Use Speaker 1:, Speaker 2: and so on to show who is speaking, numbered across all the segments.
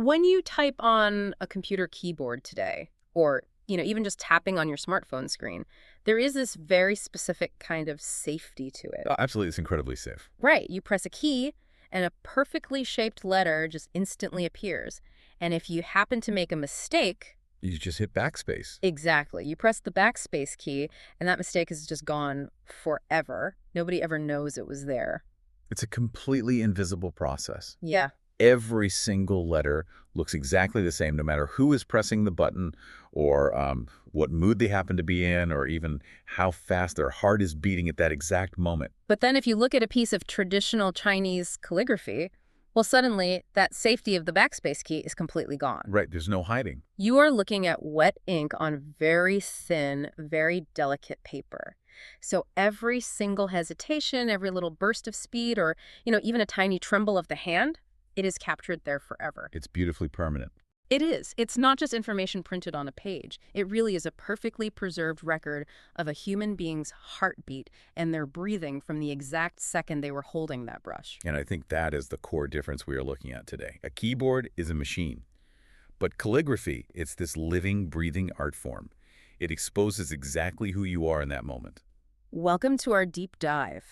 Speaker 1: When you type on a computer keyboard today, or even just tapping on your smartphone screen, there is this very specific kind of safety to it.
Speaker 2: Oh, absolutely. It's incredibly safe.
Speaker 1: Right. You press a key, and a perfectly shaped letter just instantly appears. And if you happen to make a mistake...
Speaker 2: You just hit backspace.
Speaker 1: Exactly. You press the backspace key, and that mistake is just gone forever. Nobody ever knows it was there.
Speaker 2: It's a completely invisible process.
Speaker 1: Yeah.
Speaker 2: Every single letter looks exactly the same, no matter who is pressing the button or what mood they happen to be in, or even how fast their heart is beating at that exact moment.
Speaker 1: But then if you look at a piece of traditional Chinese calligraphy, well, suddenly that safety of the backspace key is completely gone.
Speaker 2: Right, there's no hiding.
Speaker 1: You are looking at wet ink on very thin, very delicate paper. So every single hesitation, every little burst of speed, or, even a tiny tremble of the hand, it is captured there forever.
Speaker 2: It's beautifully permanent.
Speaker 1: It is. It's not just information printed on a page. It really is a perfectly preserved record of a human being's heartbeat and their breathing from the exact second they were holding that brush.
Speaker 2: And I think that is the core difference we are looking at today. A keyboard is a machine. But calligraphy, it's this living, breathing art form. It exposes exactly who you are in that moment.
Speaker 1: Welcome to our deep dive.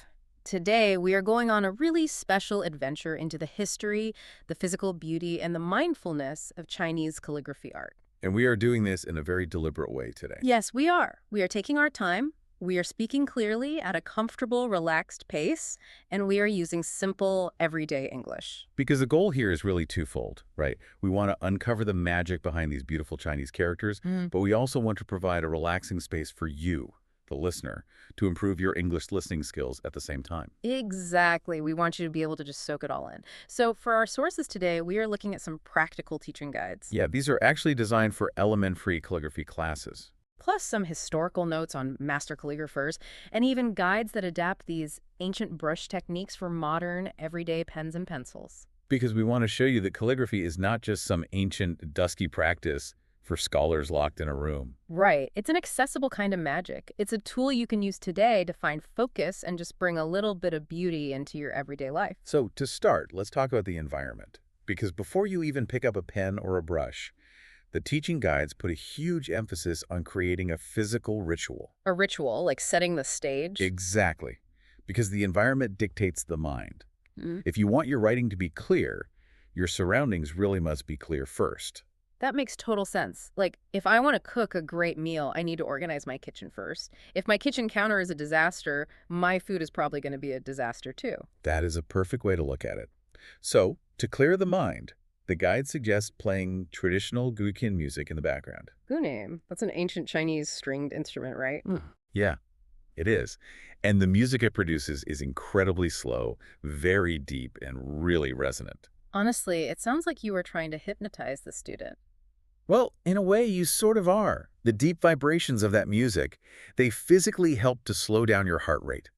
Speaker 1: Today, we are going on a really special adventure into the history, the physical beauty, and the mindfulness of Chinese calligraphy art.
Speaker 2: And we are doing this in a very deliberate way today.
Speaker 1: Yes, we are. We are taking our time. We are speaking clearly at a comfortable, relaxed pace, and we are using simple, everyday English.
Speaker 2: Because the goal here is really twofold, right? We want to uncover the magic behind these beautiful Chinese characters, but we also want to provide a relaxing space for you, the listener, to improve your English listening skills at the same time.
Speaker 1: Exactly. We want you to be able to just soak it all in. So for our sources today, we are looking at some practical teaching guides.
Speaker 2: Yeah, these are actually designed for elementary calligraphy classes.
Speaker 1: Plus some historical notes on master calligraphers, and even guides that adapt these ancient brush techniques for modern, everyday pens and pencils.
Speaker 2: Because we want to show you that calligraphy is not just some ancient, dusty practice for scholars locked in a room.
Speaker 1: Right. It's an accessible kind of magic. It's a tool you can use today to find focus and just bring a little bit of beauty into your everyday life.
Speaker 2: So to start, let's talk about the environment. Because before you even pick up a pen or a brush, the teaching guides put a huge emphasis on creating a physical ritual.
Speaker 1: A ritual, like setting the stage?
Speaker 2: Exactly. Because the environment dictates the mind. If you want your writing to be clear, your surroundings really must be clear first.
Speaker 1: That makes total sense. Like, if I want to cook a great meal, I need to organize my kitchen first. If my kitchen counter is a disaster, my food is probably going to be a disaster too.
Speaker 2: That is a perfect way to look at it. So, to clear the mind, the guide suggests playing traditional guqin music in the background.
Speaker 1: Gunim, that's an ancient Chinese stringed instrument, right?
Speaker 2: Yeah, it is. And the music it produces is incredibly slow, very deep, and really resonant.
Speaker 1: Honestly, it sounds like you were trying to hypnotize the student.
Speaker 2: Well, in a way, you sort of are. The deep vibrations of that music, they physically help to slow down your heart rate.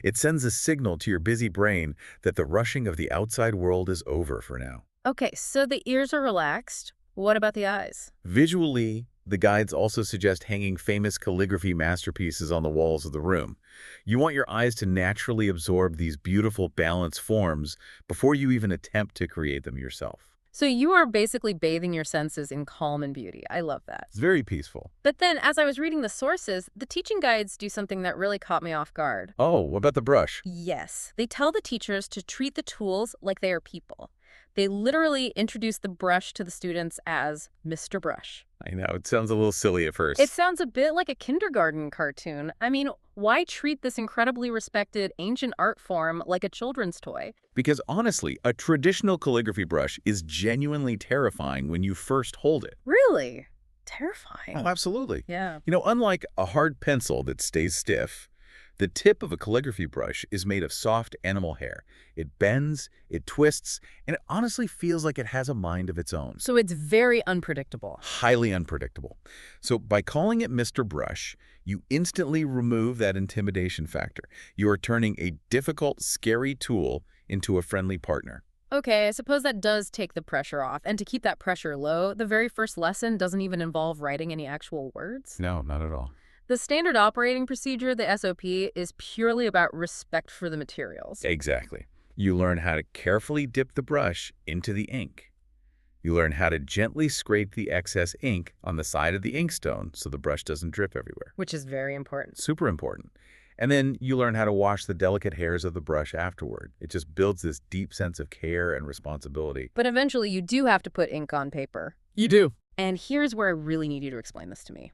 Speaker 2: It sends a signal to your busy brain that the rushing of the outside world is over for now.
Speaker 1: Okay, so the ears are relaxed. What about the eyes?
Speaker 2: Visually, the guides also suggest hanging famous calligraphy masterpieces on the walls of the room. You want your eyes to naturally absorb these beautiful balanced forms before you even attempt to create them yourself.
Speaker 1: So you are basically bathing your senses in calm and beauty. I love that.
Speaker 2: It's very peaceful.
Speaker 1: But then, as I was reading the sources, the teaching guides do something that really caught me off guard.
Speaker 2: Oh, what about the brush?
Speaker 1: Yes. They tell the teachers to treat the tools like they are people. They literally introduce the brush to the students as Mr. Brush.
Speaker 2: I know, it sounds a little silly at first.
Speaker 1: It sounds a bit like a kindergarten cartoon. I mean, why treat this incredibly respected ancient art form like a children's toy?
Speaker 2: Because honestly, a traditional calligraphy brush is genuinely terrifying when you first hold it.
Speaker 1: Really? Terrifying.
Speaker 2: Oh, absolutely.
Speaker 1: Yeah.
Speaker 2: Unlike a hard pencil that stays stiff, the tip of a calligraphy brush is made of soft animal hair. It bends, it twists, and it honestly feels like it has a mind of its own.
Speaker 1: So it's very unpredictable.
Speaker 2: Highly unpredictable. So by calling it Mr. Brush, you instantly remove that intimidation factor. You are turning a difficult, scary tool into a friendly partner.
Speaker 1: Okay, I suppose that does take the pressure off. And to keep that pressure low, the very first lesson doesn't even involve writing any actual words?
Speaker 2: No, not at all.
Speaker 1: The standard operating procedure, the SOP, is purely about respect for the materials.
Speaker 2: Exactly. You learn how to carefully dip the brush into the ink. You learn how to gently scrape the excess ink on the side of the inkstone so the brush doesn't drip everywhere.
Speaker 1: Which is very important.
Speaker 2: Super important. And then you learn how to wash the delicate hairs of the brush afterward. It just builds this deep sense of care and responsibility.
Speaker 1: But eventually you do have to put ink on paper.
Speaker 3: You do.
Speaker 1: And here's where I really need you to explain this to me.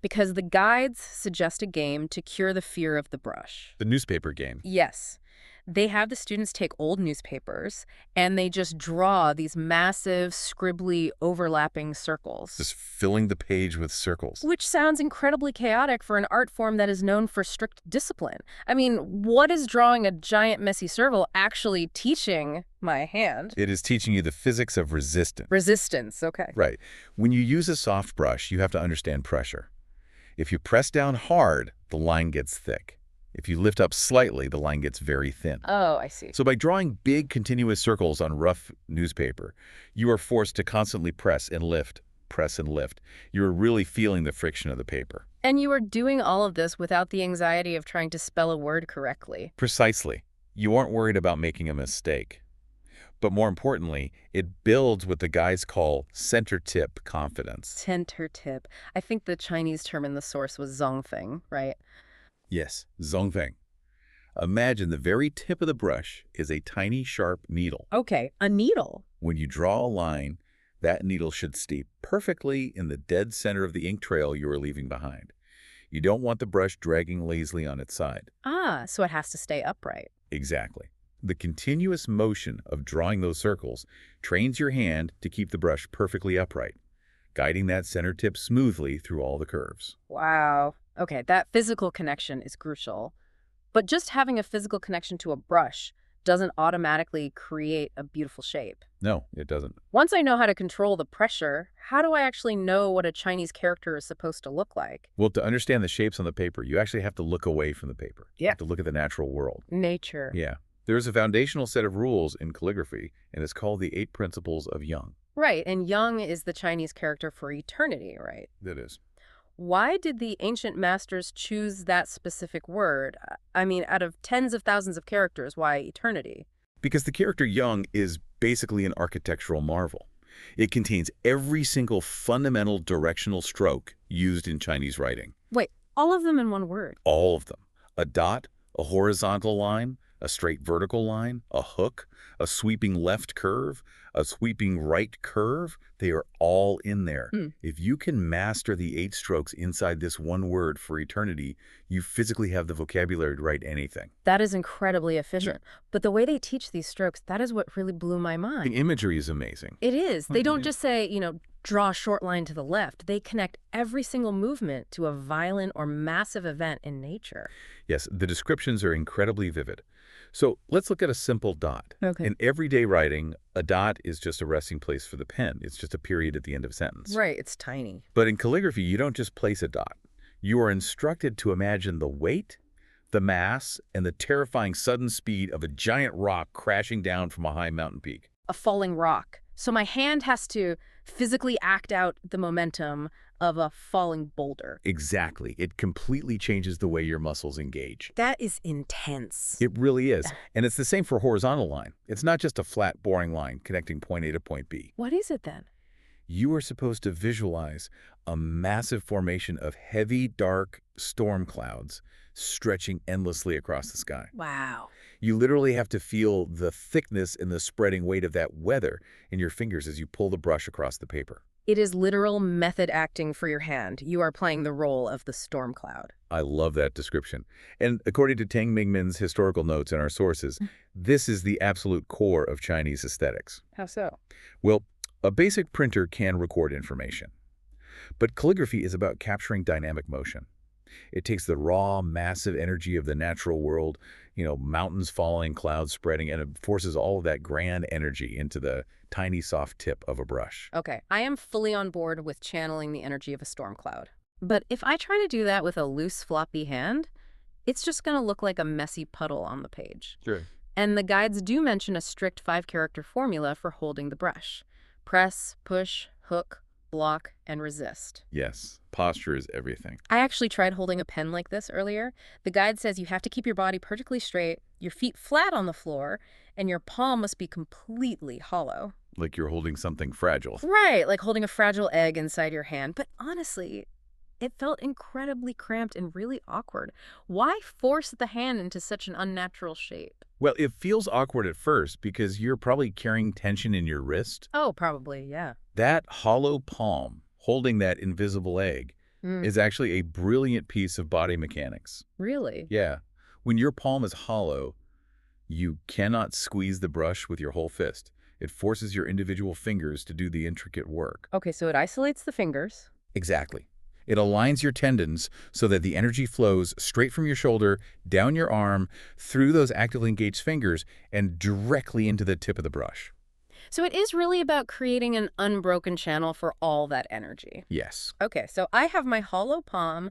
Speaker 1: Because the guides suggest a game to cure the fear of the brush.
Speaker 2: The newspaper game.
Speaker 1: Yes. They have the students take old newspapers and they just draw these massive, scribbly, overlapping circles.
Speaker 2: Just filling the page with circles.
Speaker 1: Which sounds incredibly chaotic for an art form that is known for strict discipline. I mean, what is drawing a giant messy circle actually teaching my hand?
Speaker 2: It is teaching you the physics of resistance.
Speaker 1: Resistance, okay.
Speaker 2: Right. When you use a soft brush, you have to understand pressure. If you press down hard, the line gets thick. If you lift up slightly, the line gets very thin.
Speaker 1: Oh, I see.
Speaker 2: So by drawing big continuous circles on rough newspaper, you are forced to constantly press and lift, press and lift. You are really feeling the friction of the paper.
Speaker 1: And you are doing all of this without the anxiety of trying to spell a word correctly.
Speaker 2: Precisely. You aren't worried about making a mistake. But more importantly, it builds what the guys call center tip confidence.
Speaker 1: Center tip. I think the Chinese term in the source was zongfeng, right?
Speaker 2: Yes, zongfeng. Imagine the very tip of the brush is a tiny, sharp needle.
Speaker 1: Okay, a needle.
Speaker 2: When you draw a line, that needle should stay perfectly in the dead center of the ink trail you are leaving behind. You don't want the brush dragging lazily on its side.
Speaker 1: Ah, so it has to stay upright.
Speaker 2: Exactly. The continuous motion of drawing those circles trains your hand to keep the brush perfectly upright, guiding that center tip smoothly through all the curves.
Speaker 1: Wow. Okay, that physical connection is crucial. But just having a physical connection to a brush doesn't automatically create a beautiful shape.
Speaker 2: No, it doesn't.
Speaker 1: Once I know how to control the pressure, how do I actually know what a Chinese character is supposed to look like?
Speaker 2: Well, to understand the shapes on the paper, you actually have to look away from the paper.
Speaker 1: Yeah.
Speaker 2: You have to look at the natural world.
Speaker 1: Nature.
Speaker 2: Yeah. There's a foundational set of rules in calligraphy, and it's called the 8 Principles of Yang.
Speaker 1: Right, and Yang is the Chinese character for eternity, right?
Speaker 2: That is.
Speaker 1: Why did the ancient masters choose that specific word? I mean, out of tens of thousands of characters, why eternity?
Speaker 2: Because the character Yang is basically an architectural marvel. It contains every single fundamental directional stroke used in Chinese writing.
Speaker 1: Wait, all of them in one word?
Speaker 2: All of them. A dot, a horizontal line, a straight vertical line, a hook, a sweeping left curve, a sweeping right curve. They are all in there. If you can master the 8 strokes inside this one word for eternity, you physically have the vocabulary to write anything.
Speaker 1: That is incredibly efficient. But the way they teach these strokes, that is what really blew my mind.
Speaker 2: The imagery is amazing.
Speaker 1: It is. They don't just say, draw a short line to the left. They connect every single movement to a violent or massive event in nature.
Speaker 2: Yes, the descriptions are incredibly vivid. So let's look at a simple dot.
Speaker 1: Okay.
Speaker 2: In everyday writing, a dot is just a resting place for the pen. It's just a period at the end of a sentence.
Speaker 1: Right, it's tiny.
Speaker 2: But in calligraphy, you don't just place a dot. You are instructed to imagine the weight, the mass, and the terrifying sudden speed of a giant rock crashing down from a high mountain peak.
Speaker 1: A falling rock. So my hand has to physically act out the momentum of a falling boulder.
Speaker 2: Exactly. It completely changes the way your muscles engage.
Speaker 1: That is intense.
Speaker 2: It really is. And it's the same for a horizontal line. It's not just a flat, boring line connecting point A to point B.
Speaker 1: What is it then?
Speaker 2: You are supposed to visualize a massive formation of heavy, dark storm clouds stretching endlessly across the sky.
Speaker 1: Wow.
Speaker 2: You literally have to feel the thickness and the spreading weight of that weather in your fingers as you pull the brush across the paper.
Speaker 1: It is literal method acting for your hand. You are playing the role of the storm cloud.
Speaker 2: I love that description. And according to Tang Mingmin's historical notes in our sources, this is the absolute core of Chinese aesthetics.
Speaker 1: How so?
Speaker 2: Well, a basic printer can record information, but calligraphy is about capturing dynamic motion. It takes the raw, massive energy of the natural world, mountains falling, clouds spreading, and it forces all of that grand energy into the tiny, soft tip of a brush.
Speaker 1: Okay, I am fully on board with channeling the energy of a storm cloud. But if I try to do that with a loose, floppy hand, it's just going to look like a messy puddle on the page.
Speaker 2: Sure.
Speaker 1: And the guides do mention a strict 5-character formula for holding the brush. Press, push, hook, block, and resist.
Speaker 2: Yes, posture is everything.
Speaker 1: I actually tried holding a pen like this earlier. The guide says you have to keep your body perfectly straight, your feet flat on the floor, and your palm must be completely hollow.
Speaker 2: Like you're holding something fragile.
Speaker 1: Right, like holding a fragile egg inside your hand. But honestly, it felt incredibly cramped and really awkward. Why force the hand into such an unnatural shape?
Speaker 2: Well, it feels awkward at first because you're probably carrying tension in your wrist.
Speaker 1: Oh, probably, yeah.
Speaker 2: That hollow palm holding that invisible egg
Speaker 1: Mm,
Speaker 2: is actually a brilliant piece of body mechanics.
Speaker 1: really?
Speaker 2: Yeah. When your palm is hollow, you cannot squeeze the brush with your whole fist. It forces your individual fingers to do the intricate work.
Speaker 1: Okay, so it isolates the fingers.
Speaker 2: Exactly. It aligns your tendons so that the energy flows straight from your shoulder, down your arm, through those actively engaged fingers, and directly into the tip of the brush.
Speaker 1: So it is really about creating an unbroken channel for all that energy.
Speaker 2: Yes.
Speaker 1: Okay, so I have my hollow palm,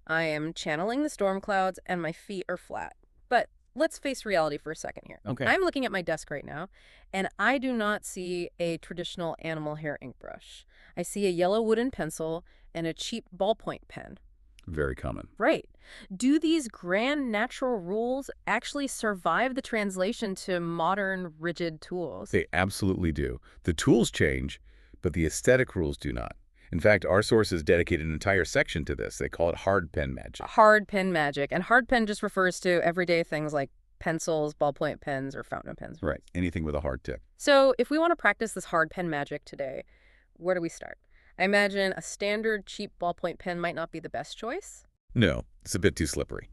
Speaker 1: I am channeling the storm clouds, and my feet are flat. But let's face reality for a second here.
Speaker 2: Okay.
Speaker 1: I'm looking at my desk right now, and I do not see a traditional animal hair ink brush. I see a yellow wooden pencil and a cheap ballpoint pen.
Speaker 2: Very common.
Speaker 1: Right. Do these grand natural rules actually survive the translation to modern rigid tools?
Speaker 2: They absolutely do. The tools change, but the aesthetic rules do not. In fact, our sources dedicate an entire section to this. They call it hard pen magic.
Speaker 1: Hard pen magic. And hard pen just refers to everyday things like pencils, ballpoint pens, or fountain pens.
Speaker 2: Right. Anything with a hard tip.
Speaker 1: So if we want to practice this hard pen magic today, where do we start? I imagine a standard cheap ballpoint pen might not be the best choice.
Speaker 2: No, it's a bit too slippery.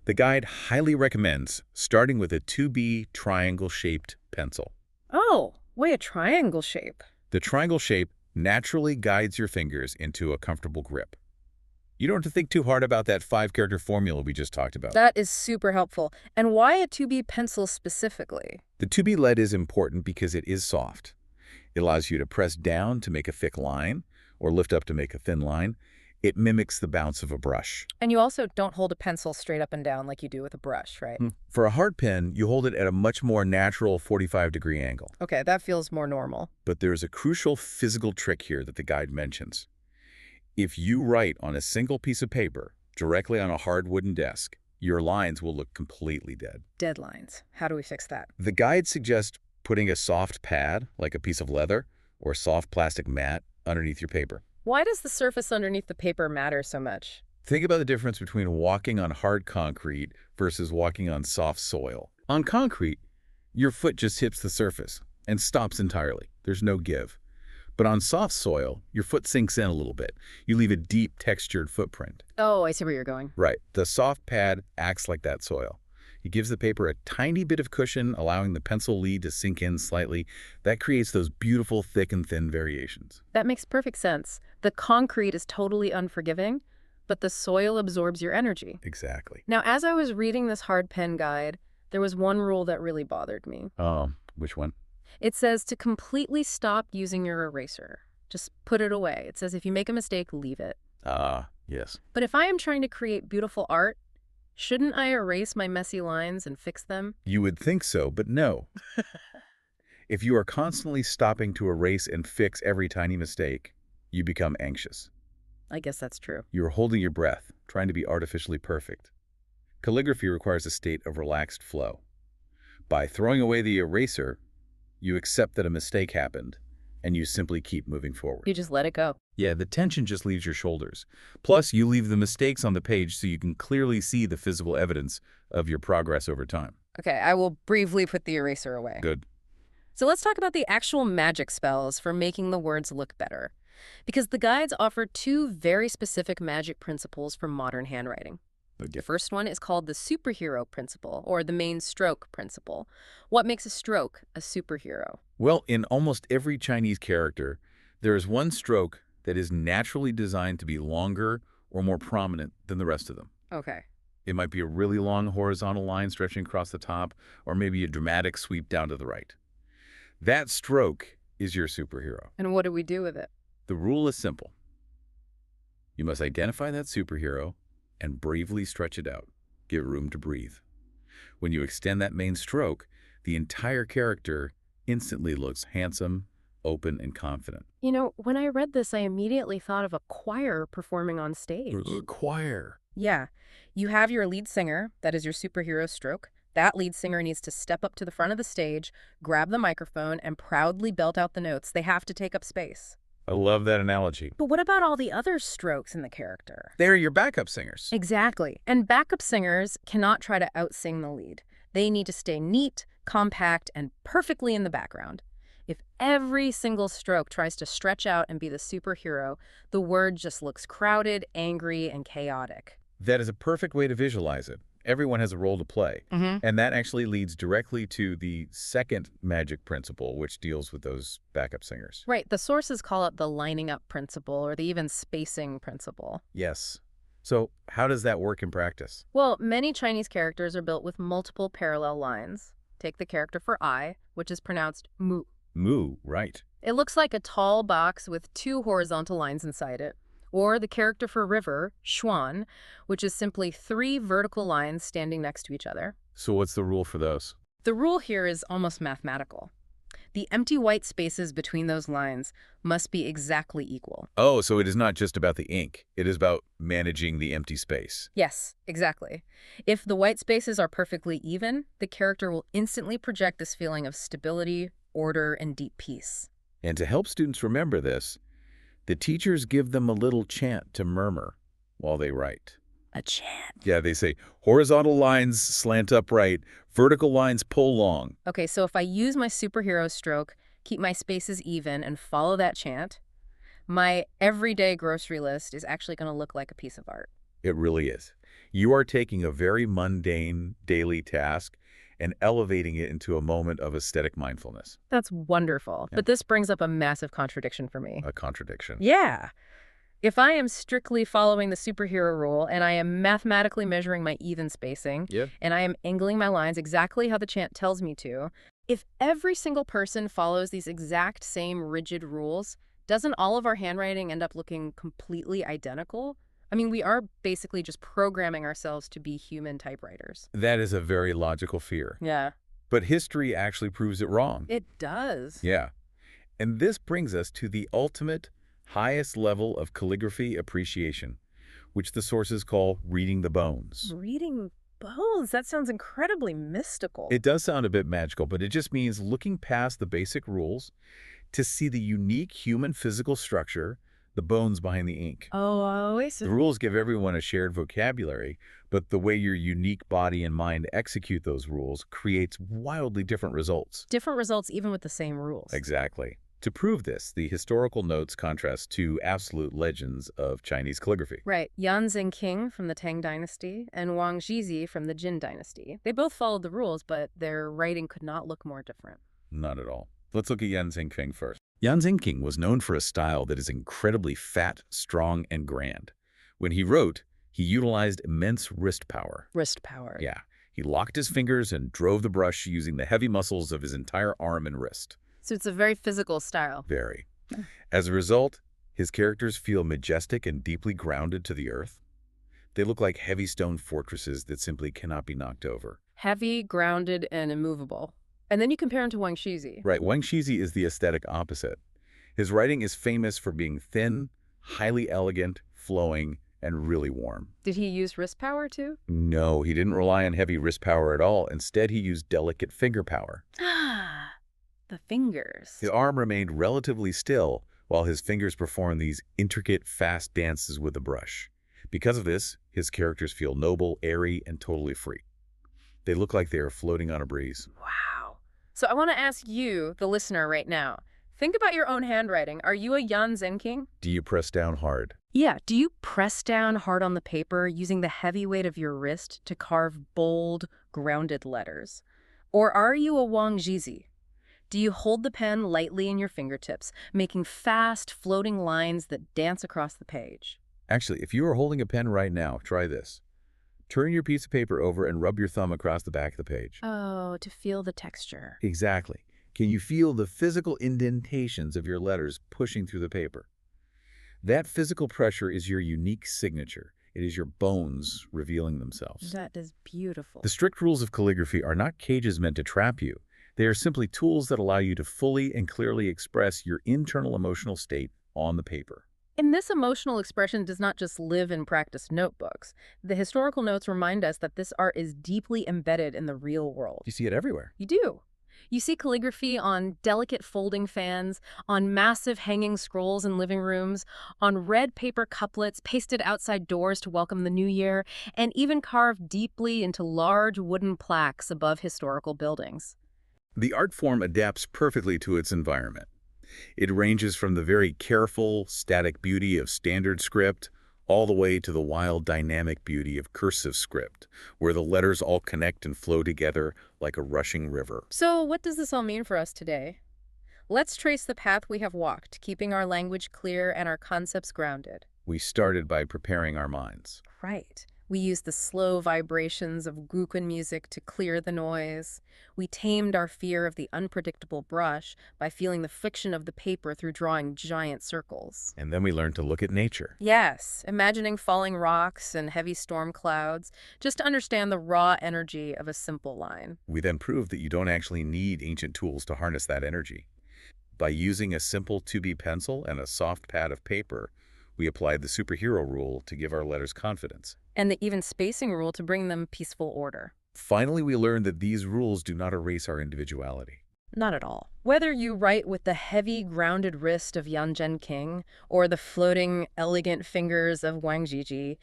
Speaker 2: The guide highly recommends starting with a 2B triangle-shaped pencil.
Speaker 1: Oh, wait, a triangle shape.
Speaker 2: The triangle shape naturally guides your fingers into a comfortable grip. You don't have to think too hard about that 5-character formula we just talked about.
Speaker 1: That is super helpful. And why a 2B pencil specifically?
Speaker 2: The 2B lead is important because it is soft. It allows you to press down to make a thick line or lift up to make a thin line. It mimics the bounce of a brush.
Speaker 1: And you also don't hold a pencil straight up and down like you do with a brush, right?
Speaker 2: For a hard pen, you hold it at a much more natural 45-degree angle.
Speaker 1: Okay, that feels more normal.
Speaker 2: But there's a crucial physical trick here that the guide mentions. If you write on a single piece of paper directly on a hard wooden desk, your lines will look completely dead.
Speaker 1: Dead lines. How do we fix that?
Speaker 2: The guide suggests putting a soft pad, like a piece of leather, or soft plastic mat underneath your paper.
Speaker 1: Why does the surface underneath the paper matter so much?
Speaker 2: Think about the difference between walking on hard concrete versus walking on soft soil. On concrete, your foot just hits the surface and stops entirely. There's no give. But on soft soil, your foot sinks in a little bit. You leave a deep, textured footprint.
Speaker 1: Oh, I see where you're going.
Speaker 2: Right. The soft pad acts like that soil. It gives the paper a tiny bit of cushion, allowing the pencil lead to sink in slightly. That creates those beautiful thick and thin variations.
Speaker 1: That makes perfect sense. The concrete is totally unforgiving, but the soil absorbs your energy.
Speaker 2: Exactly.
Speaker 1: Now, as I was reading this hard pen guide, there was one rule that really bothered me.
Speaker 2: Oh, which one?
Speaker 1: It says to completely stop using your eraser. Just put it away. It says if you make a mistake, leave it.
Speaker 2: Yes.
Speaker 1: But if I am trying to create beautiful art, shouldn't I erase my messy lines and fix them?
Speaker 2: You would think so, but no. If you are constantly stopping to erase and fix every tiny mistake, you become anxious.
Speaker 1: I guess that's true.
Speaker 2: You're holding your breath, trying to be artificially perfect. Calligraphy requires a state of relaxed flow. By throwing away the eraser, you accept that a mistake happened, and you simply keep moving forward.
Speaker 1: You just let it go.
Speaker 2: Yeah, the tension just leaves your shoulders. Plus, you leave the mistakes on the page so you can clearly see the physical evidence of your progress over time.
Speaker 1: Okay, I will briefly put the eraser away.
Speaker 2: Good.
Speaker 1: So let's talk about the actual magic spells for making the words look better. Because the guides offer two very specific magic principles for modern handwriting. The first one is called the superhero principle, or the main stroke principle. What makes a stroke a superhero?
Speaker 2: Well, in almost every Chinese character, there is one stroke that is naturally designed to be longer or more prominent than the rest of them.
Speaker 1: Okay.
Speaker 2: It might be a really long horizontal line stretching across the top, or maybe a dramatic sweep down to the right. That stroke is your superhero.
Speaker 1: And what do we do with it?
Speaker 2: The rule is simple. You must identify that superhero and bravely stretch it out. Give room to breathe. When you extend that main stroke, the entire character instantly looks handsome, open, and confident.
Speaker 1: You know, when I read this, I immediately thought of a choir performing on stage.
Speaker 2: A choir.
Speaker 1: Yeah. You have your lead singer, that is your superhero stroke. That lead singer needs to step up to the front of the stage, grab the microphone, and proudly belt out the notes. They have to take up space.
Speaker 2: I love that analogy.
Speaker 1: But what about all the other strokes in the character?
Speaker 2: They're your backup singers.
Speaker 1: Exactly. And backup singers cannot try to outsing the lead. They need to stay neat, compact, and perfectly in the background. If every single stroke tries to stretch out and be the superhero, the word just looks crowded, angry, and chaotic.
Speaker 2: That is a perfect way to visualize it. Everyone has a role to play. And that actually leads directly to the second magic principle, which deals with those backup singers.
Speaker 1: Right. The sources call it the lining up principle, or the even spacing principle.
Speaker 2: Yes. So how does that work in practice?
Speaker 1: Well, many Chinese characters are built with multiple parallel lines. Take the character for I, which is pronounced mu.
Speaker 2: Mu, right.
Speaker 1: It looks like a tall box with 2 horizontal lines inside it. Or the character for river, xuan, which is simply 3 vertical lines standing next to each other.
Speaker 2: So what's the rule for those?
Speaker 1: The rule here is almost mathematical. The empty white spaces between those lines must be exactly equal.
Speaker 2: Oh, so it is not just about the ink. It is about managing the empty space.
Speaker 1: Yes, exactly. If the white spaces are perfectly even, the character will instantly project this feeling of stability, order, and deep peace.
Speaker 2: And to help students remember this, the teachers give them a little chant to murmur while they write.
Speaker 1: A chant.
Speaker 2: Yeah, they say, horizontal lines slant upright, vertical lines pull long.
Speaker 1: Okay, so if I use my superhero stroke, keep my spaces even, and follow that chant, my everyday grocery list is actually going to look like a piece of art.
Speaker 2: It really is. You are taking a very mundane daily task and elevating it into a moment of aesthetic mindfulness.
Speaker 1: That's wonderful.
Speaker 2: Yeah.
Speaker 1: But this brings up a massive contradiction for me.
Speaker 2: A contradiction.
Speaker 1: Yeah. If I am strictly following the superhero rule and I am mathematically measuring my even spacing,
Speaker 2: Yeah.
Speaker 1: and I am angling my lines exactly how the chant tells me to, if every single person follows these exact same rigid rules, doesn't all of our handwriting end up looking completely identical? I mean, we are basically just programming ourselves to be human typewriters.
Speaker 2: That is a very logical fear.
Speaker 1: Yeah.
Speaker 2: But history actually proves it wrong.
Speaker 1: It does.
Speaker 2: Yeah. And this brings us to the ultimate, highest level of calligraphy appreciation, which the sources call reading the bones.
Speaker 1: Reading bones? That sounds incredibly mystical.
Speaker 2: It does sound a bit magical, but it just means looking past the basic rules to see the unique human physical structure, the bones behind the ink.
Speaker 1: Oh, I see.
Speaker 2: The rules give everyone a shared vocabulary, but the way your unique body and mind execute those rules creates wildly different results.
Speaker 1: Different results even with the same rules.
Speaker 2: Exactly. To prove this, the historical notes contrast 2 absolute legends of Chinese calligraphy.
Speaker 1: Right. Yan Zhenqing from the Tang Dynasty and Wang Zhizi from the Jin Dynasty. They both followed the rules, but their writing could not look more different.
Speaker 2: Not at all. Let's look at Yan Zhenqing first. Yan Zhenqing was known for a style that is incredibly fat, strong, and grand. When he wrote, he utilized immense wrist power.
Speaker 1: Wrist power.
Speaker 2: Yeah. He locked his fingers and drove the brush using the heavy muscles of his entire arm and wrist.
Speaker 1: So it's a very physical style.
Speaker 2: Very. As a result, his characters feel majestic and deeply grounded to the earth. They look like heavy stone fortresses that simply cannot be knocked over.
Speaker 1: Heavy, grounded, and immovable. And then you compare him to Wang Zhizi.
Speaker 2: Right, Wang Zhizi is the aesthetic opposite. His writing is famous for being thin, highly elegant, flowing, and really warm.
Speaker 1: Did he use wrist power too?
Speaker 2: No, he didn't rely on heavy wrist power at all. Instead, he used delicate finger power.
Speaker 1: Ah, the fingers.
Speaker 2: His arm remained relatively still while his fingers performed these intricate, fast dances with the brush. Because of this, his characters feel noble, airy, and totally free. They look like they are floating on a breeze.
Speaker 1: Wow. So I want to ask you, the listener, right now. Think about your own handwriting. Are you a Yan Zhenqing?
Speaker 2: Do you press down hard?
Speaker 1: Yeah. Do you press down hard on the paper using the heavy weight of your wrist to carve bold, grounded letters? Or are you a Wang Zhizi? Do you hold the pen lightly in your fingertips, making fast, floating lines that dance across the page?
Speaker 2: Actually, if you are holding a pen right now, try this. Turn your piece of paper over and rub your thumb across the back of the page.
Speaker 1: Oh, to feel the texture.
Speaker 2: Exactly. Can you feel the physical indentations of your letters pushing through the paper? That physical pressure is your unique signature. It is your bones revealing themselves.
Speaker 1: That is beautiful.
Speaker 2: The strict rules of calligraphy are not cages meant to trap you. They are simply tools that allow you to fully and clearly express your internal emotional state on the paper.
Speaker 1: And this emotional expression does not just live in practice notebooks. The historical notes remind us that this art is deeply embedded in the real world.
Speaker 2: You see it everywhere.
Speaker 1: You do. You see calligraphy on delicate folding fans, on massive hanging scrolls in living rooms, on red paper couplets pasted outside doors to welcome the new year, and even carved deeply into large wooden plaques above historical buildings.
Speaker 2: The art form adapts perfectly to its environment. It ranges from the very careful, static beauty of standard script all the way to the wild, dynamic beauty of cursive script, where the letters all connect and flow together like a rushing river.
Speaker 1: So what does this all mean for us today? Let's trace the path we have walked, keeping our language clear and our concepts grounded.
Speaker 2: We started by preparing our minds.
Speaker 1: Right. We used the slow vibrations of Guqin music to clear the noise. We tamed our fear of the unpredictable brush by feeling the friction of the paper through drawing giant circles.
Speaker 2: And then we learned to look at nature.
Speaker 1: Yes, imagining falling rocks and heavy storm clouds, just to understand the raw energy of a simple line.
Speaker 2: We then proved that you don't actually need ancient tools to harness that energy. By using a simple 2B pencil and a soft pad of paper, we applied the superhero rule to give our letters confidence.
Speaker 1: And the even spacing rule to bring them peaceful order.
Speaker 2: Finally, we learned that these rules do not erase our individuality.
Speaker 1: Not at all. Whether you write with the heavy, grounded wrist of Yan Zhenqing or the floating, elegant fingers of Wang Jiji,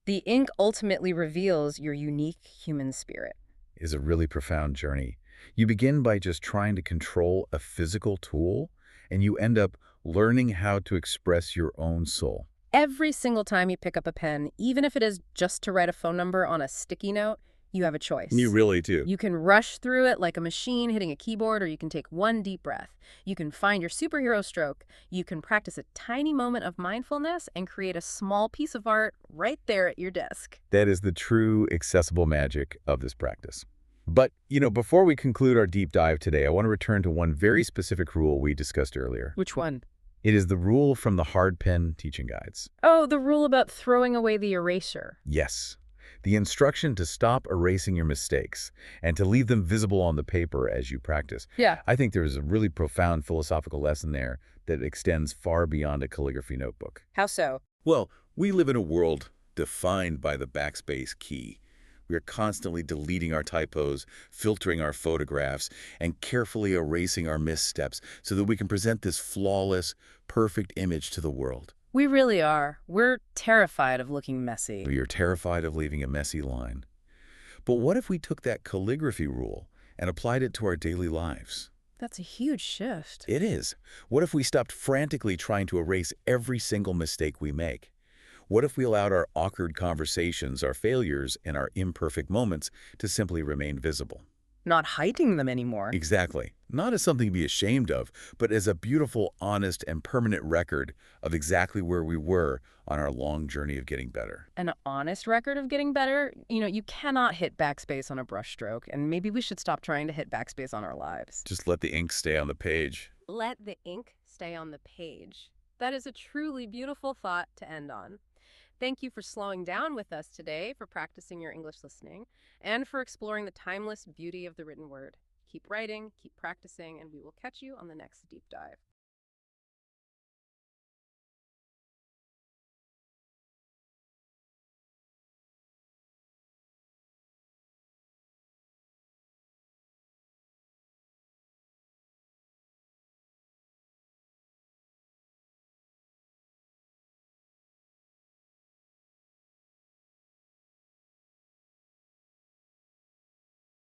Speaker 1: the ink ultimately reveals your unique human spirit.
Speaker 2: It is a really profound journey. You begin by just trying to control a physical tool, and you end up learning how to express your own soul.
Speaker 1: Every single time you pick up a pen, even if it is just to write a phone number on a sticky note, you have a choice.
Speaker 2: You really do.
Speaker 1: You can rush through it like a machine hitting a keyboard, or you can take one deep breath. You can find your superhero stroke. You can practice a tiny moment of mindfulness and create a small piece of art right there at your desk.
Speaker 2: That is the true accessible magic of this practice. But, before we conclude our deep dive today, I want to return to one very specific rule we discussed earlier.
Speaker 1: Which one?
Speaker 2: It is the rule from the hard pen teaching guides.
Speaker 1: Oh, the rule about throwing away the eraser.
Speaker 2: Yes. The instruction to stop erasing your mistakes and to leave them visible on the paper as you practice.
Speaker 1: Yeah.
Speaker 2: I think there's a really profound philosophical lesson there that extends far beyond a calligraphy notebook.
Speaker 1: How so?
Speaker 2: Well, we live in a world defined by the backspace key. We are constantly deleting our typos, filtering our photographs, and carefully erasing our missteps so that we can present this flawless, perfect image to the world.
Speaker 1: We really are. We're terrified of looking messy.
Speaker 2: We are terrified of leaving a messy line. But what if we took that calligraphy rule and applied it to our daily lives?
Speaker 1: That's a huge shift.
Speaker 2: It is. What if we stopped frantically trying to erase every single mistake we make? What if we allowed our awkward conversations, our failures, and our imperfect moments to simply remain visible?
Speaker 1: Not hiding them anymore.
Speaker 2: Exactly. Not as something to be ashamed of, but as a beautiful, honest, and permanent record of exactly where we were on our long journey of getting better.
Speaker 1: An honest record of getting better? You cannot hit backspace on a brushstroke, and maybe we should stop trying to hit backspace on our lives.
Speaker 2: Just let the ink stay on the page.
Speaker 1: Let the ink stay on the page. That is a truly beautiful thought to end on. Thank you for slowing down with us today, for practicing your English listening, and for exploring the timeless beauty of the written word. Keep writing, keep practicing, and we will catch you on the next deep dive.